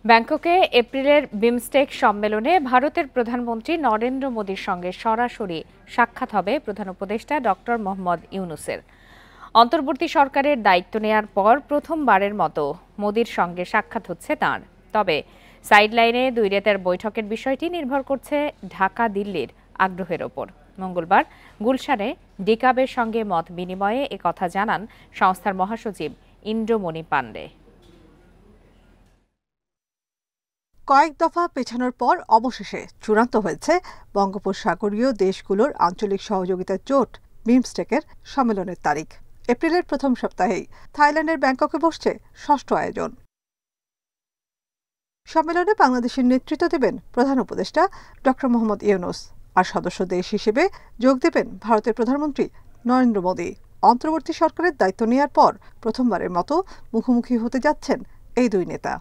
ব্যাংককে এপ্রিলের বিমস্টেক সম্মেলনে ভারতের প্রধানমন্ত্রী নরেন্দ্র মোদীর সঙ্গে সরাসরি সাক্ষাৎ হবে প্রধান উপদেষ্টা ডক্টর মোহাম্মদ ইউনূসের। অন্তর্বর্তী সরকারের দায়িত্ব নেয়ার পর প্রথমবারের মতো মোদীর সঙ্গে সাক্ষাৎ হচ্ছে তাঁর। তবে সাইডলাইনে দুই নেতার বৈঠকের বিষয়টি নির্ভর করছে ঢাকা দিল্লির আগ্রহের ওপর। মঙ্গলবার গুলশানে ডিকাবের সঙ্গে মত বিনিময়ে একথা জানান সংস্থার মহাসচিব ইন্দ্রমণি পাণ্ডে। কয়েক দফা পেছানোর পর অবশেষে চূড়ান্ত হয়েছে বঙ্গোপসাগরীয় দেশগুলোর আঞ্চলিক সহযোগিতা জোট বিমস্টেকের সম্মেলনের তারিখ। এপ্রিলের প্রথম সপ্তাহেই থাইল্যান্ডের ব্যাংককে বসছে ষষ্ঠ আয়োজন। সম্মেলনে বাংলাদেশের নেতৃত্ব দেবেন প্রধান উপদেষ্টা ডক্টর মোহাম্মদ ইউনূস, আর সদস্য দেশ হিসেবে যোগ দেবেন ভারতের প্রধানমন্ত্রী নরেন্দ্র মোদী। অন্তর্বর্তী সরকারের দায়িত্ব নেওয়ার পর প্রথমবারের মতো মুখোমুখি হতে যাচ্ছেন এই দুই নেতা।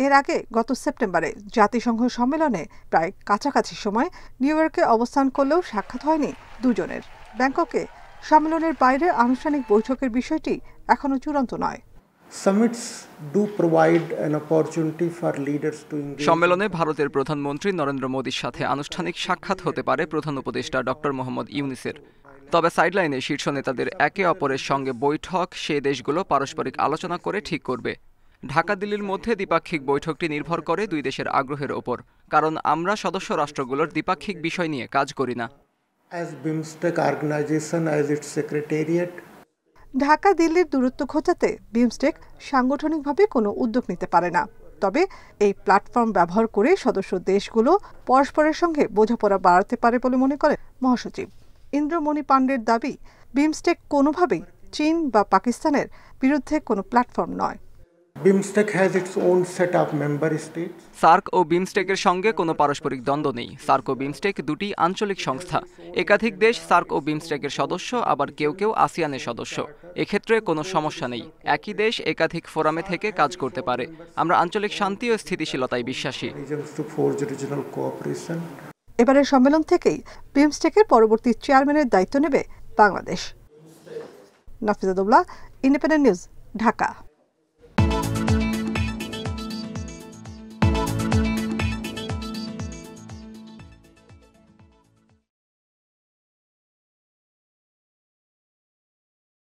এর আগে গত সেপ্টেম্বরে জাতিসংঘ সম্মেলনে প্রায় কাছাকাছি সময় নিউ ইয়র্কে অবস্থান করলেও সাক্ষাৎ হয়নি দুজনের। ব্যাংককে সম্মেলনের বাইরে আনুষ্ঠানিক বৈঠকের বিষয়টি এখনো চূড়ান্ত নয়। সম্মেলনে ভারতের প্রধানমন্ত্রী নরেন্দ্র মোদীর সাথে আনুষ্ঠানিক সাক্ষাৎ হতে পারে প্রধান উপদেষ্টা ডক্টর মোহাম্মদ ইউনূসের। তবে সাইডলাইনে শীর্ষ নেতাদের একে অপরের সঙ্গে বৈঠক সে দেশগুলো পারস্পরিক আলোচনা করে ঠিক করবে। ঢাকা দিল্লির মধ্যে দ্বিপাক্ষিক বৈঠকটি নির্ভর করে দুই দেশের আগ্রহের ওপর, কারণ আমরা সদস্য রাষ্ট্রগুলোর দ্বিপাক্ষিক বিষয় নিয়ে কাজ করি না। ঢাকা দিল্লির দূরত্ব ঘোচাতে বিমস্টেক সাংগঠনিকভাবে কোনো উদ্যোগ নিতে পারে না। তবে এই প্ল্যাটফর্ম ব্যবহার করে সদস্য দেশগুলো পরস্পরের সঙ্গে বোঝাপড়া বাড়াতে পারে বলে মনে করেন মহাসচিব ইন্দ্রমণি পাণ্ডের দাবি, বিমস্টেক কোনোভাবেই চীন বা পাকিস্তানের বিরুদ্ধে কোনো প্ল্যাটফর্ম নয়। সার্ক ও বিমস্টেকের সঙ্গে কোনো পারস্পরিক দ্বন্দ্ব নেই। সার্ক ও বিমস্টেক দুটি আঞ্চলিক সংস্থা। একাধিক দেশ সার্ক ও বিমস্টেকের সদস্য, আবার কেউ কেউ আসিয়ানের সদস্য। এক্ষেত্রে কোনো সমস্যা নেই। একই দেশ একাধিক ফোরামে থেকে কাজ করতে পারে। আমরা আঞ্চলিক শান্তি ও স্থিতিশীলতায় বিশ্বাসী। এবারের সম্মেলন থেকেই বিমস্টেকের পরবর্তী চেয়ারম্যানের দায়িত্ব নেবে বাংলাদেশ। Nafiza Doula, independent news, Dhaka.